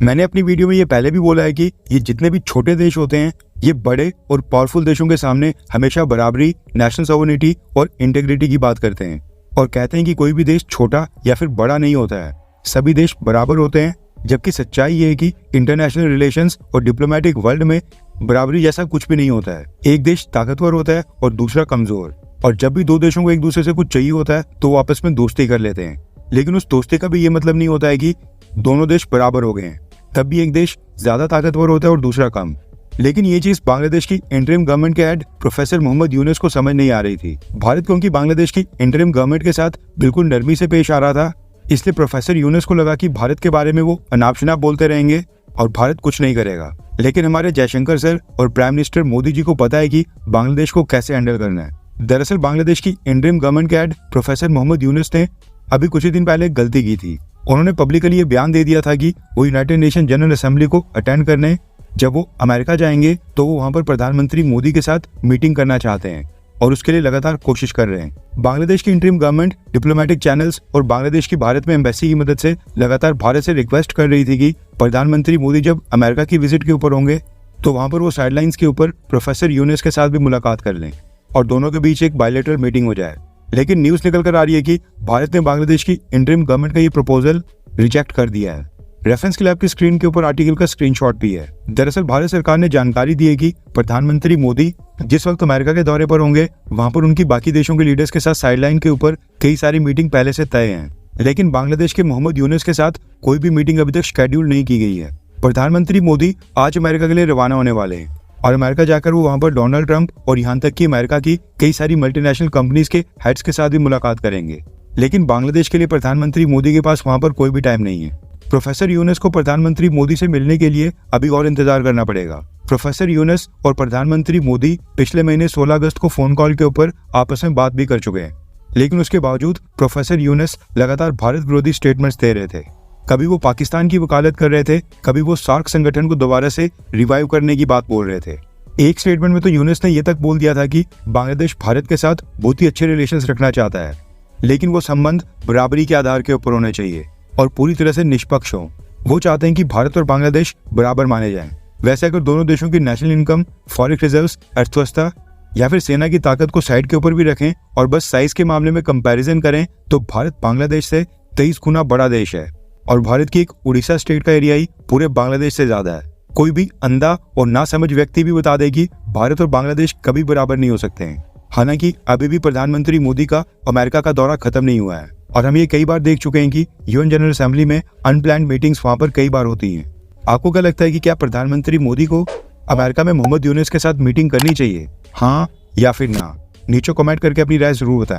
मैंने अपनी वीडियो में ये पहले भी बोला है कि ये जितने भी छोटे देश होते हैं ये बड़े और पावरफुल देशों के सामने हमेशा बराबरी, नेशनल सॉवरेनिटी और इंटीग्रिटी की बात करते हैं और कहते हैं कि कोई भी देश छोटा या फिर बड़ा नहीं होता है, सभी देश बराबर होते हैं। जबकि सच्चाई ये है कि इंटरनेशनल रिलेशंस और डिप्लोमेटिक वर्ल्ड में बराबरी जैसा कुछ भी नहीं होता है। एक देश ताकतवर होता है और दूसरा कमजोर, और जब भी दो देशों को एक दूसरे से कुछ चाहिए होता है तो वो आपस में दोस्ती कर लेते हैं। लेकिन उस दोस्ती का भी ये मतलब नहीं होता है कि दोनों देश बराबर हो गए हैं, तब भी एक देश ज्यादा ताकतवर होता है और दूसरा कम। लेकिन ये चीज बांग्लादेश की इंटरिम गवर्नमेंट के हेड प्रोफेसर मोहम्मद यूनुस को समझ नहीं आ रही थी। भारत क्योंकि बांग्लादेश की इंटरिम गवर्नमेंट के साथ बिल्कुल नरमी से पेश आ रहा था, इसलिए प्रोफेसर यूनुस को लगा कि भारत के बारे में वो अनाप शनाप बोलते रहेंगे और भारत कुछ नहीं करेगा। लेकिन हमारे जयशंकर सर और प्राइम मिनिस्टर मोदी जी को पता है कि बांग्लादेश को कैसे हैंडल करना है। दरअसल बांग्लादेश की इंटरिम गवर्नमेंट के हेड प्रोफेसर मोहम्मद यूनुस ने अभी कुछ ही दिन पहले गलती की थी। उन्होंने पब्लिकली ये बयान दे दिया था कि वो यूनाइटेड नेशन जनरल असेंबली को अटेंड करने जब वो अमेरिका जाएंगे तो वो वहां पर प्रधानमंत्री मोदी के साथ मीटिंग करना चाहते हैं और उसके लिए लगातार कोशिश कर रहे हैं। बांग्लादेश की इंटरिम गवर्नमेंट डिप्लोमेटिक चैनल्स और बांग्लादेश की भारत में एम्बेसी की मदद से लगातार भारत से रिक्वेस्ट कर रही थी कि प्रधानमंत्री मोदी जब अमेरिका की विजिट के ऊपर होंगे तो वहां पर वो साइडलाइंस के ऊपर प्रोफेसर यूनुस के साथ भी मुलाकात कर लें और दोनों के बीच एक बायलैटरल मीटिंग हो जाए। लेकिन न्यूज निकल कर आ रही है कि भारत ने बांग्लादेश की इंटरिम गवर्नमेंट का ये प्रपोजल रिजेक्ट कर दिया है। रेफरेंस के लिए आपकी स्क्रीन के ऊपर आर्टिकल का स्क्रीनशॉट भी है। दरअसल भारत सरकार ने जानकारी दी है कि प्रधानमंत्री मोदी जिस वक्त अमेरिका के दौरे पर होंगे वहां पर उनकी बाकी देशों के लीडर्स के साथ साइडलाइन के ऊपर कई सारी मीटिंग पहले से तय हैं, लेकिन बांग्लादेश के मोहम्मद यूनुस के साथ कोई भी मीटिंग अभी तक शेड्यूल नहीं की गई है। प्रधानमंत्री मोदी आज अमेरिका के लिए रवाना होने वाले हैं और अमेरिका जाकर वो वहां पर डोनाल्ड ट्रंप और यहाँ तक कि अमेरिका की कई सारी मल्टीनेशनल कंपनीज के हेड्स के साथ भी मुलाकात करेंगे। लेकिन बांग्लादेश के लिए प्रधानमंत्री मोदी के पास वहां पर कोई भी टाइम नहीं है। प्रोफेसर यूनुस को प्रधानमंत्री मोदी से मिलने के लिए अभी और इंतजार करना पड़ेगा। प्रोफेसर यूनुस और प्रधानमंत्री मोदी पिछले महीने 16 अगस्त को फोन कॉल के ऊपर आपस में बात भी कर चुके हैं, लेकिन उसके बावजूद प्रोफेसर यूनुस लगातार भारत विरोधी स्टेटमेंट्स दे रहे थे। कभी वो पाकिस्तान की वकालत कर रहे थे, कभी वो सार्क संगठन को दोबारा से रिवाइव करने की बात बोल रहे थे। एक स्टेटमेंट में तो यूनुस ने यह तक बोल दिया था कि बांग्लादेश भारत के साथ बहुत ही अच्छे रिलेशंस रखना चाहता है, लेकिन वो संबंध बराबरी के आधार के ऊपर होने चाहिए और पूरी तरह से निष्पक्ष हो। वो चाहते हैं कि भारत और बांग्लादेश बराबर माने जाएं। वैसे अगर दोनों देशों की नेशनल इनकम, फॉरेक्स रिजर्व्स, अर्थव्यवस्था या फिर सेना की ताकत को साइड के ऊपर भी रखें और बस साइज के मामले में कंपैरिजन करें तो भारत बांग्लादेश से 23 गुना बड़ा देश है और भारत की एक उड़ीसा स्टेट का एरिया ही पूरे बांग्लादेश से ज्यादा है। कोई भी अंधा और नासमझ व्यक्ति भी बता दे कि भारत और बांग्लादेश कभी बराबर नहीं हो सकते हैं। हालांकि अभी भी प्रधानमंत्री मोदी का अमेरिका का दौरा खत्म नहीं हुआ है और हम ये कई बार देख चुके हैं कि यूएन जनरल असेंबली में अनप्लान्ड मीटिंग्स वहां पर कई बार होती हैं। आपको क्या लगता है कि क्या प्रधानमंत्री मोदी को अमेरिका में मोहम्मद यूनुस के साथ मीटिंग करनी चाहिए, हाँ या फिर ना? नीचे कमेंट करके अपनी राय जरूर बताएं।